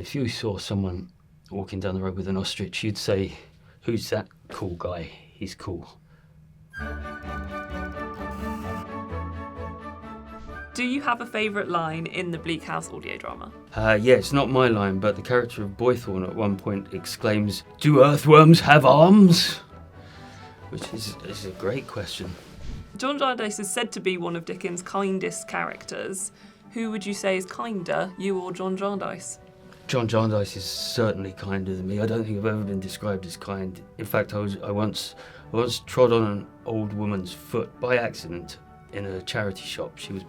if you saw someone walking down the road with an ostrich, you'd say, "Who's that cool guy? He's cool." Do you have a favourite line in the Bleak House audio drama? Yeah, it's not my line, but the character of Boythorn at one point exclaims, "Do earthworms have arms?" Which is a great question. John Jarndyce is said to be one of Dickens' kindest characters. Who would you say is kinder, you or John Jarndyce? John Jarndyce is certainly kinder than me. I don't think I've ever been described as kind. In fact, I once trod on an old woman's foot by accident in a charity shop. She was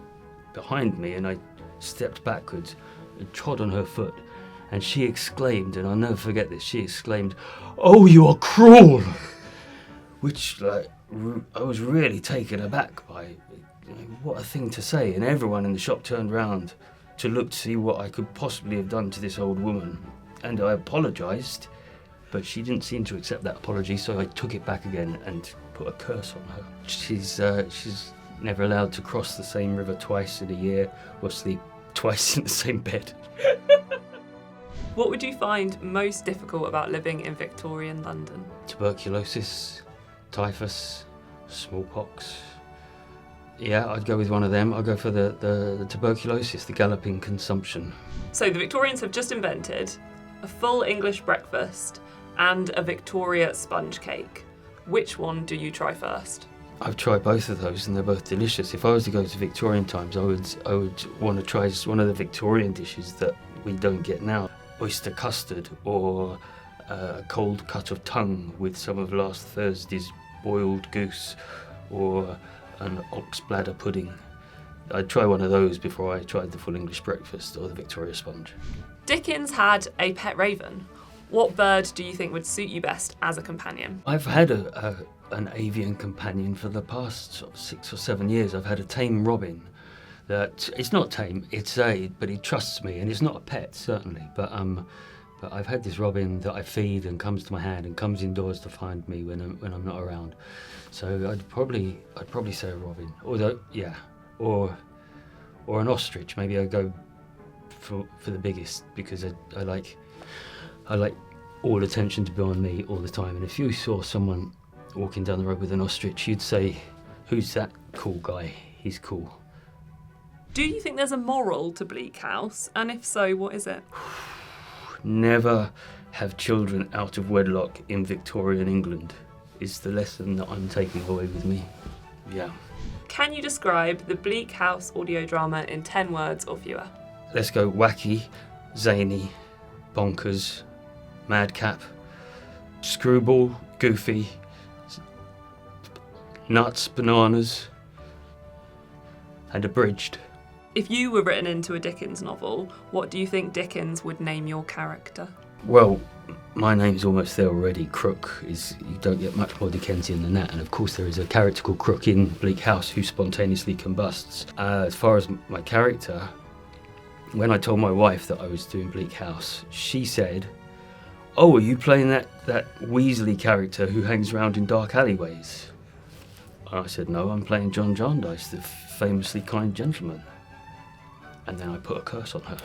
behind me and I stepped backwards and trod on her foot, and she exclaimed, and I'll never forget this, she exclaimed, "Oh, you are cruel!" Which, I was really taken aback by. What a thing to say, and everyone in the shop turned round to look to see what I could possibly have done to this old woman, and I apologised, but she didn't seem to accept that apology, so I took it back again and put a curse on her. She's never allowed to cross the same river twice in a year or sleep twice in the same bed. What would you find most difficult about living in Victorian London? Tuberculosis, typhus, smallpox. Yeah, I'd go with one of them. I'd go for the tuberculosis, the galloping consumption. So the Victorians have just invented a full English breakfast and a Victoria sponge cake. Which one do you try first? I've tried both of those and they're both delicious. If I was to go to Victorian times, I would want to try one of the Victorian dishes that we don't get now. Oyster custard, or a cold cut of tongue with some of last Thursday's boiled goose, or an ox bladder pudding. I'd try one of those before I tried the full English breakfast or the Victoria sponge. Dickens had a pet raven. What bird do you think would suit you best as a companion? I've had an avian companion for the past 6 or 7 years. I've had a tame robin. It's not tame, but he trusts me, and it's not a pet certainly. But I've had this robin that I feed and comes to my hand and comes indoors to find me when I'm not around. So I'd probably say a robin, or an ostrich. Maybe I'd go for the biggest, because I like all attention to be on me all the time. And if you saw someone walking down the road with an ostrich, you'd say, "Who's that cool guy? He's cool." Do you think there's a moral to Bleak House? And if so, what is it? Never have children out of wedlock in Victorian England is the lesson that I'm taking away with me. Yeah. Can you describe the Bleak House audio drama in 10 words or fewer? Let's go wacky, zany, bonkers, madcap, screwball, goofy, nuts, bananas, and abridged. If you were written into a Dickens novel, what do you think Dickens would name your character? Well, my name's almost there already. Crook you don't get much more Dickensian than that. And of course there is a character called Crook in Bleak House who spontaneously combusts. As far as my character, when I told my wife that I was doing Bleak House, she said, "Oh, are you playing that Weasley character who hangs around in dark alleyways?" And I said, "No, I'm playing John Jarndyce, the famously kind gentleman." And then I put a curse on her.